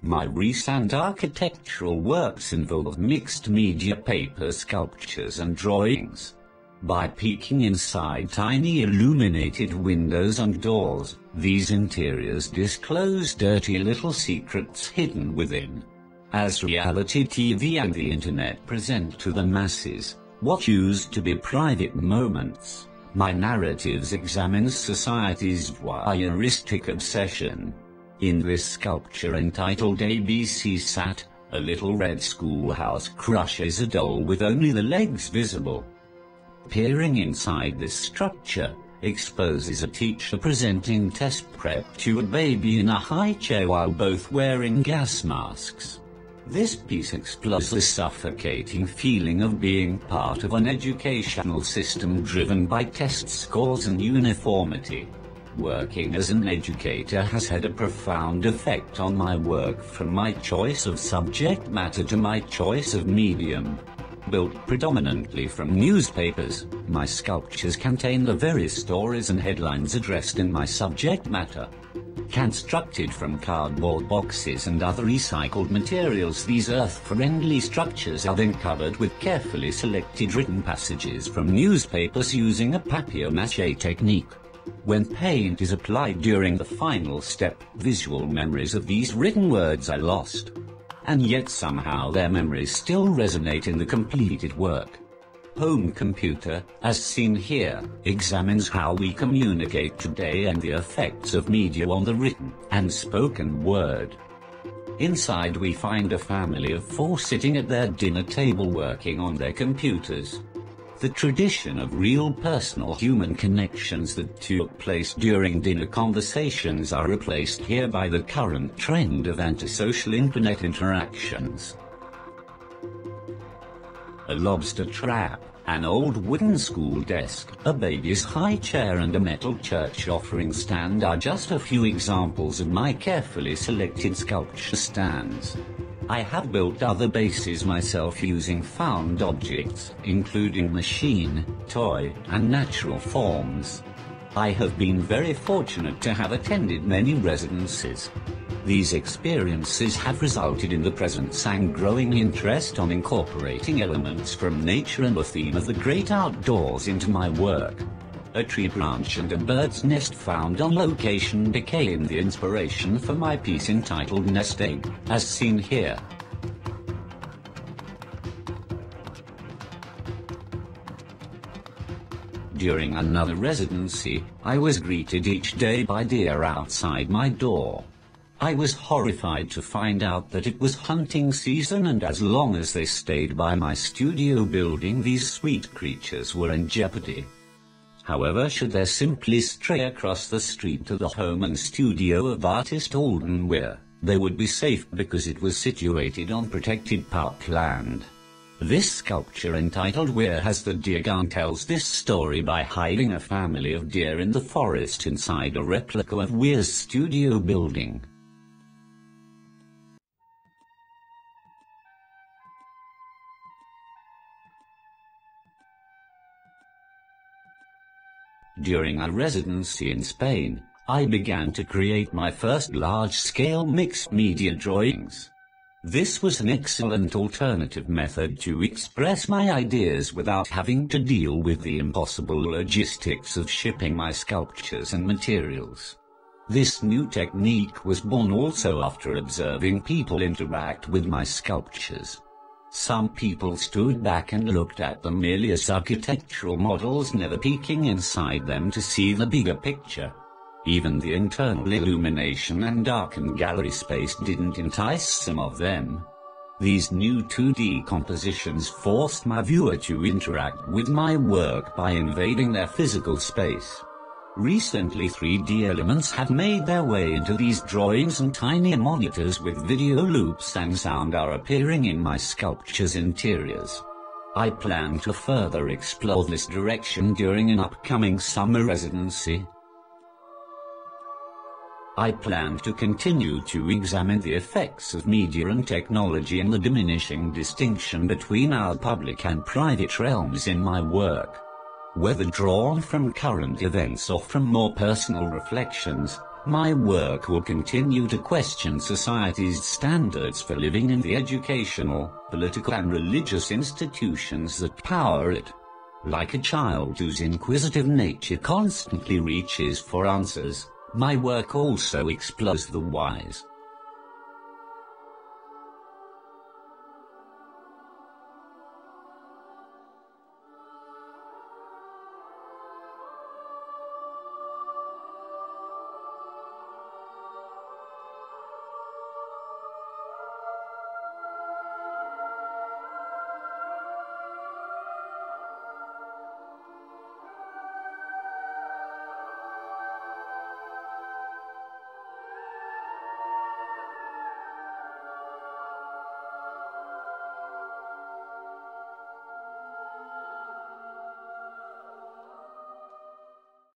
My recent architectural works involve mixed media paper sculptures and drawings. By peeking inside tiny illuminated windows and doors, these interiors disclose dirty little secrets hidden within. As reality TV and the internet present to the masses what used to be private moments, my narratives examine society's voyeuristic obsession. In this sculpture entitled ABC Sat, a little red schoolhouse crushes a doll with only the legs visible. Peering inside this structure exposes a teacher presenting test prep to a baby in a high chair while both wearing gas masks. This piece explores the suffocating feeling of being part of an educational system driven by test scores and uniformity. Working as an educator has had a profound effect on my work, from my choice of subject matter to my choice of medium. Built predominantly from newspapers, my sculptures contain the very stories and headlines addressed in my subject matter. Constructed from cardboard boxes and other recycled materials, these earth-friendly structures are then covered with carefully selected written passages from newspapers using a papier-mâché technique. When paint is applied during the final step, visual memories of these written words are lost. And yet somehow their memories still resonate in the completed work. Home Computer, as seen here, examines how we communicate today and the effects of media on the written and spoken word. Inside we find a family of 4 sitting at their dinner table working on their computers. The tradition of real personal human connections that took place during dinner conversations are replaced here by the current trend of antisocial internet interactions. A lobster trap, an old wooden school desk, a baby's high chair and a metal church offering stand are just a few examples of my carefully selected sculpture stands. I have built other bases myself using found objects, including machine, toy, and natural forms. I have been very fortunate to have attended many residencies. These experiences have resulted in the present and growing interest on incorporating elements from nature and the theme of the great outdoors into my work. A tree branch and a bird's nest found on location became the inspiration for my piece entitled Nest Egg, as seen here. During another residency, I was greeted each day by deer outside my door. I was horrified to find out that it was hunting season, and as long as they stayed by my studio building, these sweet creatures were in jeopardy. However, should they simply stray across the street to the home and studio of artist Alden Weir, they would be safe because it was situated on protected parkland. This sculpture entitled Weir Has the Deer Gun tells this story by hiding a family of deer in the forest inside a replica of Weir's studio building. During a residency in Spain, I began to create my first large-scale mixed media drawings. This was an excellent alternative method to express my ideas without having to deal with the impossible logistics of shipping my sculptures and materials. This new technique was born also after observing people interact with my sculptures. Some people stood back and looked at them merely as architectural models, never peeking inside them to see the bigger picture. Even the internal illumination and darkened gallery space didn't entice some of them. These new 2D compositions forced my viewer to interact with my work by invading their physical space. Recently 3D elements have made their way into these drawings, and tiny monitors with video loops and sound are appearing in my sculptures' interiors. I plan to further explore this direction during an upcoming summer residency. I plan to continue to examine the effects of media and technology and the diminishing distinction between our public and private realms in my work. Whether drawn from current events or from more personal reflections, My work will continue to question society's standards for living and the educational, political and religious institutions that power it. Like a child whose inquisitive nature constantly reaches for answers, my work also explores the whys,